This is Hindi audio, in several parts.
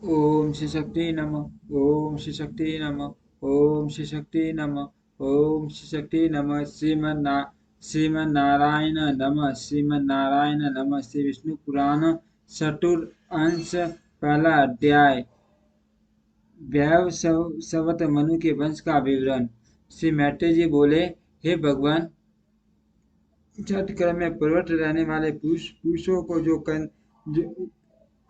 ओम श्री शक्ति नमः। ओम श्री शक्ति नमः। ओम श्री शक्ति नमः। ओम श्री शक्ति नमः। श्रीमन्नारायण नमः। श्रीमन्नारायण नमः। श्री विष्णु पुराण चतुर अंश पहला अध्याय वैव सवत मनु के वंश का विवरण। श्री मैत्रेय जी बोले, हे भगवान, छठ क्रम में प्रवृत्त रहने वाले पुरुषों को जो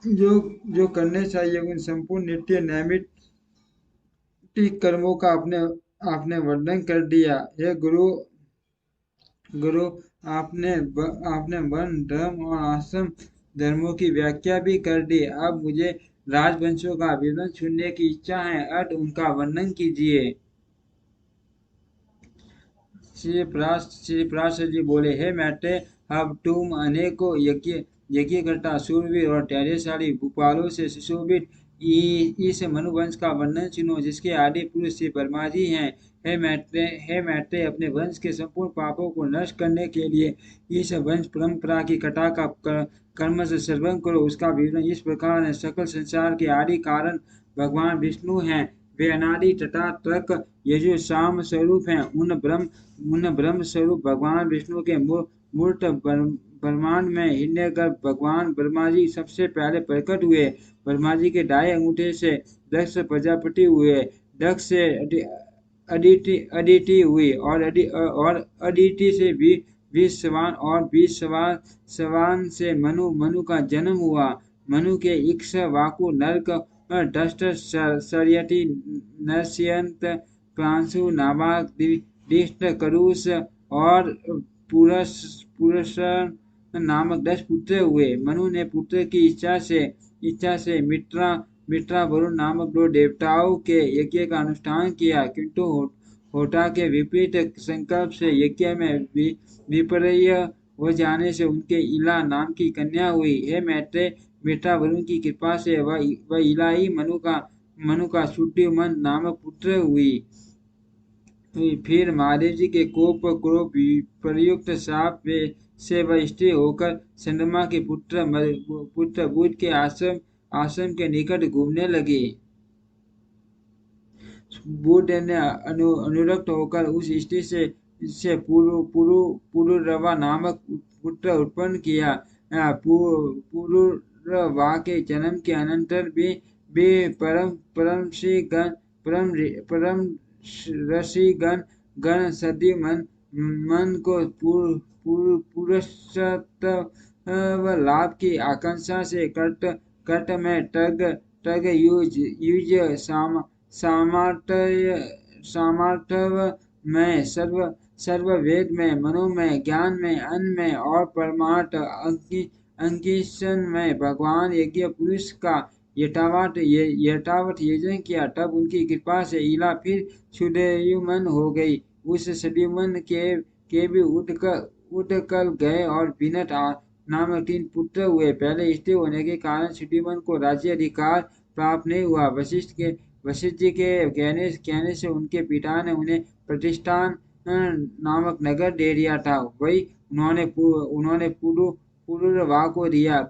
जो जो करने चाहिए उन संपूर्ण नित्य नैमित्तिक कर्मों का आपने आपने वर्णन कर दिया। हे गुरु, आपने वर्ण धर्म और आश्रम धर्मों की व्याख्या भी कर दी। अब मुझे राजवंशों का विवरण सुनने की इच्छा है, अत उनका वर्णन कीजिए। श्री पराशर जी बोले, हे मैत्रेय, अब तुम अनेकों यज्ञकर्ता शूरवीर और धैर्यशाली भूपालों से सुशोभित इस मनुवंश का वर्णन सुनो, जिसके आदि पुरुष श्री ब्रह्मा जी हैं। हे मैत्रेय, अपने वंश के संपूर्ण पापों को नष्ट करने के लिए इस वंश परंपरा की कथा का कर्म से श्रवण करो। उसका विवरण इस प्रकार है। सकल संसार के आदि कारण भगवान विष्णु हैं। वे अनादि तथा तर्क यजु साम स्वरूप हैं। उन ब्रह्म स्वरूप भगवान विष्णु के मूर्त ब्रह्मांड में हिरण्यगर्भ भगवान ब्रह्मा जी सबसे पहले प्रकट हुए। ब्रह्मा जी के दाएं अंगूठे से दक्ष प्रजापति हुए। दक्ष से अदिति हुई और अदिति से विश्वान और विश्वान से मनु का जन्म हुआ। मनु के इक्ष्वाकु नरक दष्ट सरयति नरसियंत प्रांशु नामक दिष्ट करुष और पुरुष नामक 10 पुत्र हुए। मनु ने पुत्र की इच्छा से मित्रा वरुण नामक 2 देवताओं के यज्ञ का अनुष्ठान किया, किंतु होता के विपरीत संकल्प से यज्ञ में विपर्य हो जाने से उनके इला नाम की कन्या हुई। हे मैत्रेय, मित्रा वरुण की कृपा से वह इला ही मनु का शुद्धिमन नामक पुत्र हुई। फिर महादेव जी के कोप क्रोध प्रयुक्त शाप से वह स्त्री होकर चंद्रमा के पुत्र बुध के आश्रम के निकट घूमने लगी। बुध ने अनुरक्त होकर उस स्त्री से पुरुरवा नामक पुत्र उत्पन्न किया। पुरुरवा के जन्म के अनंतर भी परम ऋषिगण सदी मन को पुरुषत्व लाभ की आकांक्षा से कट में टग युज सामर्थ्य में सर्व वेद में मनो में ज्ञान में अन्न में और परमार्थ अंकिशन में भगवान यज्ञ पुरुष का यथावत यजन किया। तब उनकी कृपा से इला फिर सुदयुमन हो गई। उस सदयुमन के भी उठ कर गए और विनत नामक 3 पुत्र हुए। पहले स्त्री होने के कारण सुदयुमन को राज्य अधिकार प्राप्त नहीं हुआ। वशिष्ठ जी के कहने से उनके पिता ने उन्हें प्रतिष्ठान नामक नगर दे दिया था। वही उन्होंने पुरुरवा को दिया।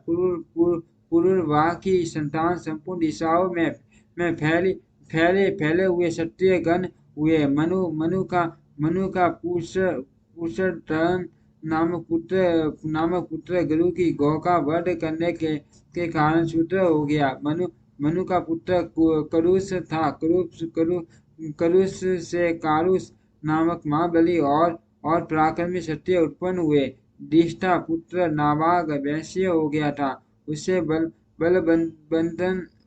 पुरुरवा की संतान संपूर्ण दिशाओं में फैले हुए क्षत्रिय गण हुए। मनु का पुरुषोत्तम नामक पुत्र गुरु की गौ का वध करने के कारण शूद्र हो गया। मनु का पुत्र करुष था। करुष से कारुष नामक महाबली और पराक्रमी क्षत्रिय उत्पन्न हुए। दिष्टा पुत्र नावाग वैश्य हो गया था। उससे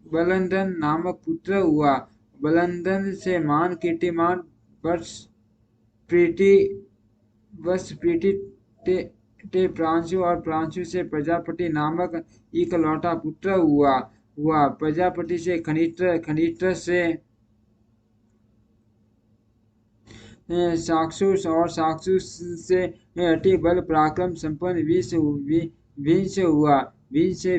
बलंदन नामक पुत्र हुआ। बलंदन से मान कीर्तिमान प्रीति ते प्रांशु और प्रांशु से प्रजापति नामक इकलौता पुत्र हुआ। प्रजापति से खनित्र से साक्षुष और साक्षुष से अति बल पराक्रम संपन्न विंश हुआ। विंश से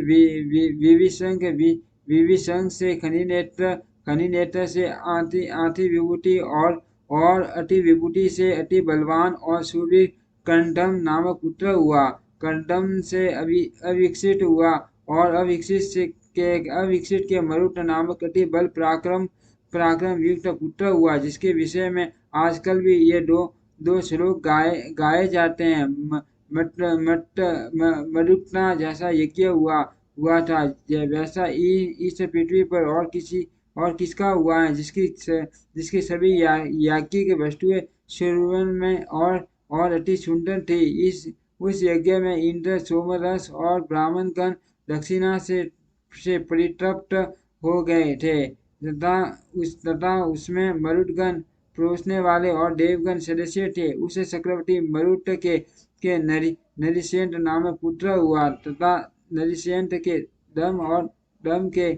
विविशंग से खनिनेत्र से आति विभूति और अति विभूति से अति बलवान और सूर्य कंडम नामक पुत्र हुआ। कंडम से अविकसित हुआ और अविकसित से अविकसित के मरुट नामक अति बल पराक्रम पराक्रम युक्त पुत्र हुआ, जिसके विषय में आजकल भी ये दो श्लोक गाए जाते हैं। मट मट मरुत्ना जैसा यज्ञ हुआ था, वैसा इस पृथ्वी पर और किसका हुआ है, जिसकी सभी याज्ञिक वस्तुएं शुरू में और अति सुंदर थी। उस यज्ञ में इंद्र, सोमरस और ब्राह्मणगण दक्षिणा से परितृप्त हो गए थे, तथा उसमें मरुदगण परोसने वाले और देवगण सदस्य थे। उसे चक्रवर्ती मरुत के नरिसेंट नामक पुत्र हुआ, तथा नरिसेंट के दम के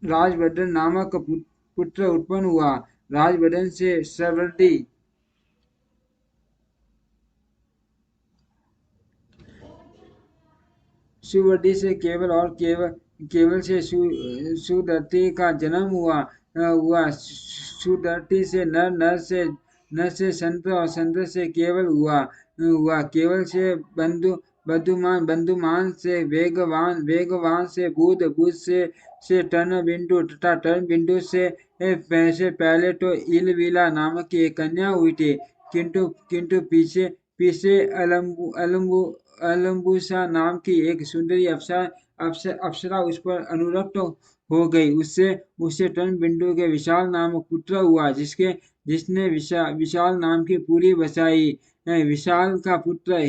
राजभद्र नामक पुत्र उत्पन्न हुआ। राजभद्र से सवर्दी सुवर्दी से केवल से सुदर्ती का जन्म हुआ। सुदर्ती से नर से संत और संत से केवल हुआ। केवल से बंधुमान से वेगवान से बुध से टर्न बिंदु, तथा टर्न बिंदु से पहले तो इलविला नामक की एक कन्या हुई थी, किंतु पीछे अलम्बुसा नाम की एक सुंदरी अप्सरा उस पर अनुरक्त हो गई। उससे टर्न बिंदु के विशाल नामक पुत्र हुआ, जिसने विशाल नाम की पूरी बसाई। विशाल का पुत्र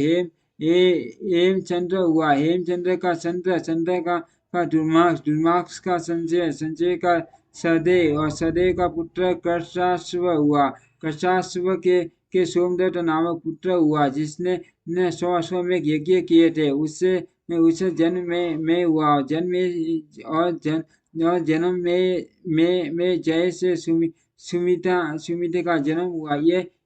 हेमचंद्र हुआ। हेमचंद्र का चंद्र का दुर्माक्ष का संजय का सदैव, और सदैव का पुत्र कर्षाश्व हुआ। कर्षाश्व के सोमदत्त नामक पुत्र हुआ, जिसने 100 अश्वमेध यज्ञ किए थे। उससे जन्म में हुआ। जन्म में जय से सुमिता का जन्म हुआ।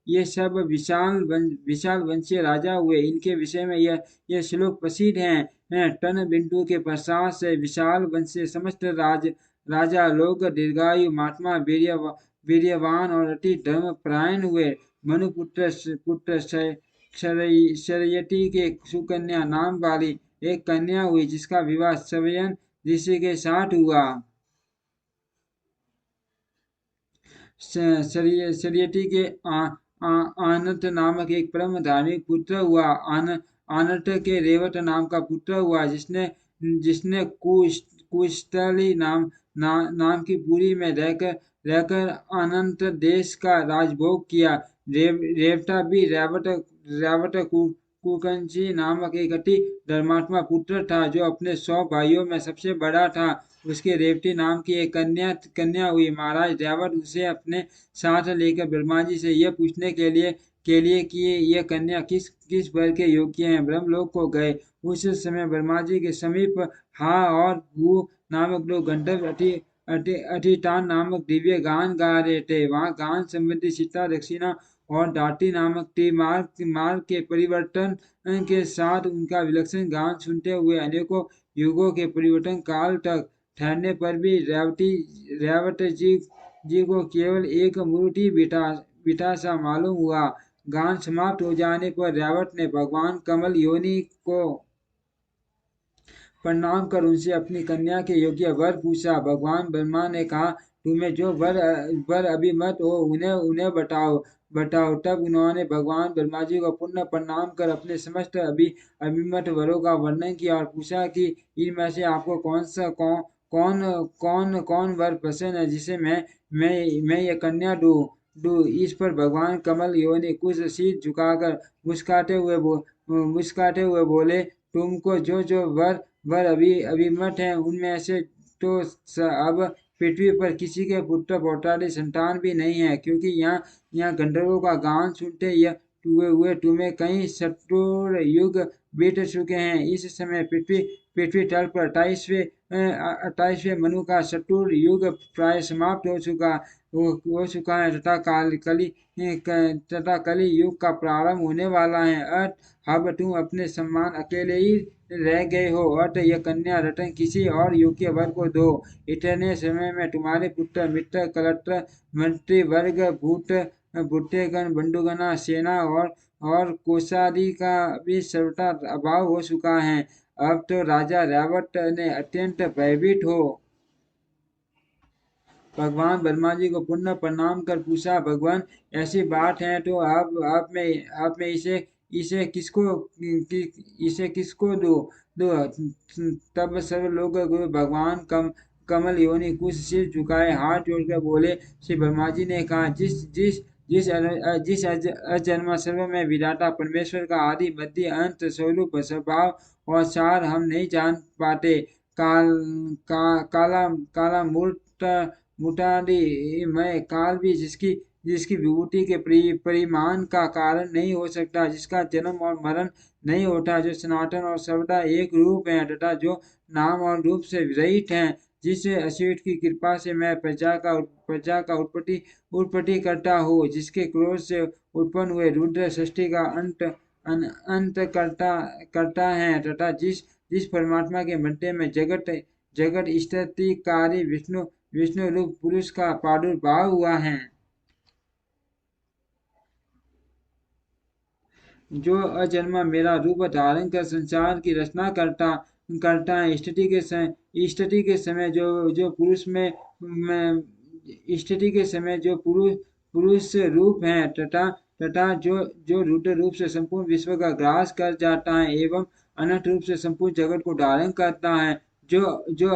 ये सब विशाल वंशीय राजा हुए। इनके विषय में यह श्लोक प्रसिद्ध हैं। टन बिंदु के पश्चात से विशाल वंशीय समस्त राजा लोग दीर्घायु, महात्मा, वीर्यवान और अति धर्मपरायण हुए। मनुपुत्र शरयती के सुकन्या नाम वाली एक कन्या हुई, जिसका विवाह सवयन ऋषि के साथ हुआ। शरयती के आनत नामक एक परम धार्मिक पुत्र हुआ। आनत के रेवत नाम का पुत्र हुआ, जिसने कुशस्थली नाम की पुरी में रहकर अनंत देश का राजभोग किया। रेवता भी रावत कुकंची नामक एक अति धर्मात्मा पुत्र था, जो अपने 100 भाइयों में सबसे बड़ा था। उसके रेवती नाम की एक कन्या हुई। महाराज रावत उसे अपने साथ लेकर ब्रह्मा जी से यह पूछने के लिए कि यह कन्या किस वर के योग्य है, ब्रह्मलोक को गए। उस समय ब्रह्मा जी के समीप हा और हु नामक दो गंधर्व अधिष्ठान नामक दिव्य गान गा रहे थे। वहाँ गान संबंधी सीता, दक्षिणा और दाती नामक मार्ग के परिवर्तन के साथ उनका विलक्षण गान सुनते हुए अनेकों युगों के परिवर्तन काल तक ठहरने पर भी रावत जी को केवल एक मूर्ति बिठा सा मालूम हुआ। गान समाप्त हो जाने पर रावत ने भगवान कमल योनि को प्रणाम कर उनसे अपनी कन्या के योग्य वर पूछा। भगवान ब्रह्मा ने कहा, तुम्हें जो वर अभिमत हो उन्हें बताओ। तब उन्होंने भगवान ब्रह्मा जी को पुनः प्रणाम कर अपने समस्त अभिमत वरों का वर्णन किया और पूछा कि इनमें से आपको कौन वर पसंद है, जिसे मैं ये कन्या दूं। इस पर भगवान कमल योनि कुछ शीत झुकाकर मुस्काते हुए बोले, तुमको जो वर अभिमत है, उनमें से तो अब पृथ्वी पर किसी के पुत्र पौत्रादि संतान भी नहीं है, क्योंकि यहाँ गंधर्वों का गान सुनते हुए तुम्हें कई शत्रु युग बीत चुके हैं। इस समय पृथ्वी तल पर 28वें मनु का शत्रु युग प्राय समाप्त हो चुका है, तथा कली युग का प्रारंभ होने वाला है। अब तुम अपने समान अकेले ही रह गए हो। यह कन्या रतन किसी और योग्य वर को दो। इतने समय में तुम्हारे पुत्र, मित्र, कलत्र, मंत्री वर्ग, भुट्टेगण, बंधुगणा, सेना और कोषादि का भी सर्वथा अभाव हो चुका है। अब तो राजा रावत ने अत्यंत भयभीत हो भगवान ब्रह्मा जी को पुनः प्रणाम कर पूछा, भगवान ऐसी बात है तो आप में इसे किसको इसे किसको दो तब सब लोग गुरु भगवान कमल योनि कुछ सिर झुकाए हाथ जोड़कर बोले। श्री ब्रह्मा जी ने कहा, जिस अजन्मा सर्व में विराटा परमेश्वर का आदि मध्य अंत स्वरूप स्वभाव और सार हम नहीं जान पाते। काल काला काला मूर्त मुटारी मैं काल भी जिसकी जिसकी विभूति के परिमाण का कारण नहीं हो सकता, जिसका जन्म और मरण नहीं होता, जो सनातन और सर्वदा एक रूप है तथा जो नाम और रूप से रहित है, जिस असीट की कृपा से मैं प्रजा का उत्पत्ति करता हूँ, जिसके क्रोध से उत्पन्न हुए रुद्र सृष्टि का अंत करता है तथा जिस परमात्मा के मध्य में जगत जगत स्थितिकारी विष्णु रूप पुरुष का प्रादुर्भाव हुआ है, जो अजन्मा मेरा रूप धारण कर संसार की रचना करता है। स्थिति के समय जो पुरुष में स्थिति के समय जो पुरुष रूप है तथा जो रुद्र रूप से संपूर्ण विश्व का ग्रास कर जाता है एवं अनंत रूप से संपूर्ण जगत को धारण करता है, जो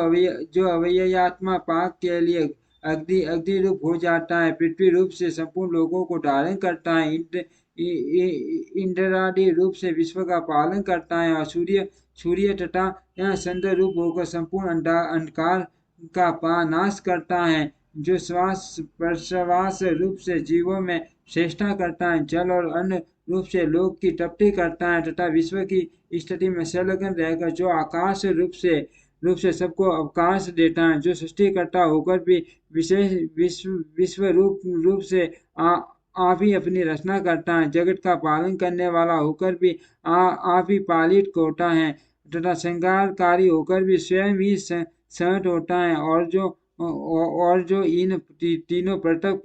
अवयवात्मा पाक के लिए अग्नि रूप हो जाता है, पृथ्वी रूप से संपूर्ण लोगों को धारण करता है, इंद्रादि रूप से विश्व का पालन करता है और सूर्य तथा चंद्र रूप होकर संपूर्ण अंधकार का नाश करता है, जो श्वास प्रश्वास रूप से जीवों में श्रेष्ठा करता है, जल और अन्न रूप से लोक की तृप्ति करता है तथा विश्व की स्थिति में संलग्न रहकर जो आकाश रूप से सबको अवकाश देता है, जो सृष्टि करता होकर भी विशेष विश्व रूप से आप ही अपनी रचना करता है, जगत का पालन करने वाला होकर भी आप ही पालित होता है तथा श्रृंगारकारी होकर भी स्वयं ही सहट होता है, और जो इन तीनों पृथक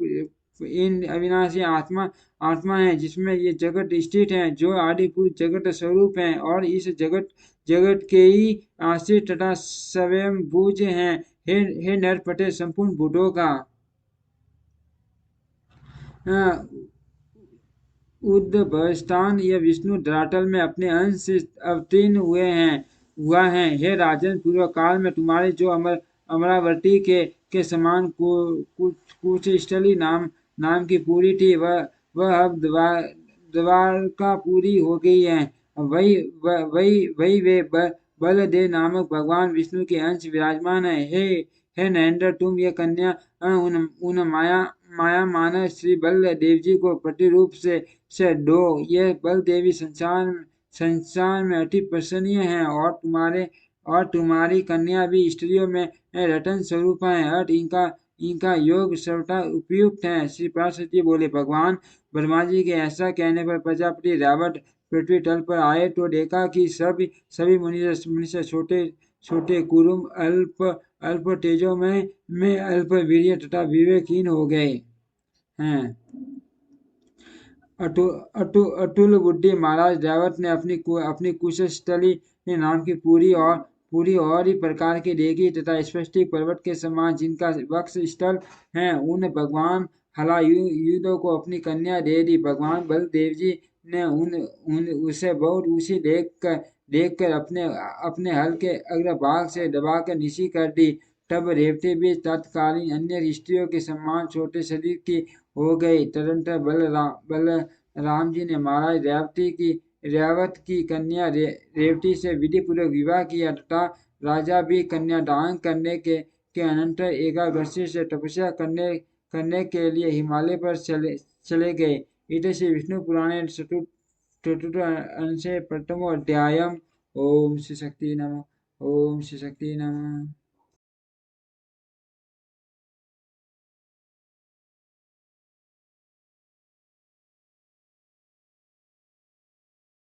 इन अविनाशी आत्मा है जिसमें ये जगत स्थित है, जो आदि पुरुष जगत स्वरूप है और इस जगत के ही आश्रित तथा स्वयं बूझ हैं। हे नरपटे संपूर्ण भूतों का उद्भवस्थान यह विष्णु धरातल में अपने अंश से अवतीर्ण हुआ है। हे राजन, पूर्व काल में तुम्हारे जो अमरावती के समान कुशस्थली नाम की पूरी थी, वह अब द्वारका पूरी हो गई है। वही वे बलदेव नामक भगवान विष्णु के अंश विराजमान है। हे नरेंद्र, तुम ये कन्या उन माया मानस श्री बल देव जी को प्रतिरूप से दो। ये बल देवी संसार में अति प्रसन्नीय है और तुम्हारी कन्या भी स्त्रियों में रतन स्वरूप है, और इनका योग सर्वथा उपयुक्त है। श्री पार्षद जी बोले, भगवान ब्रह्मा जी के ऐसा कहने पर प्रजापति रावत पृथ्वी तल पर आए तो देखा कि सभी मनुष्य छोटे कुरुम अल्प तेजो में अल्प वीर्य तथा विवेकहीन हो गए हैं। अतुल बुद्धि महाराज रावत ने अपनी कुशस्थली नाम की पूरी और ही प्रकार की देखी तथा स्पष्टी पर्वत के समान जिनका वक्ष स्थल है, उन भगवान हलायुधों को अपनी कन्या दे दी। भगवान बलदेव जी ने उसे बहुत ऊंची देखकर अपने हल के अग्रभाग से दबाकर नीची कर दी। तब रेवती भी तत्कालीन अन्य स्त्रियों के समान छोटे शरीर की हो गई। तदंतर राम जी ने महाराज रेवत की कन्या रेवती से विधि पूर्वक विवाह किया तथा राजा भी कन्यादान करने के अनंतर एकादशी से तपस्या करने के लिए हिमालय पर चले गए। इति श्री विष्णु पुराणे चतुर्थ अंशे प्रथमो अध्यायम्। ओम श्री शक्ति नमः। ओम श्री शक्ति नमः।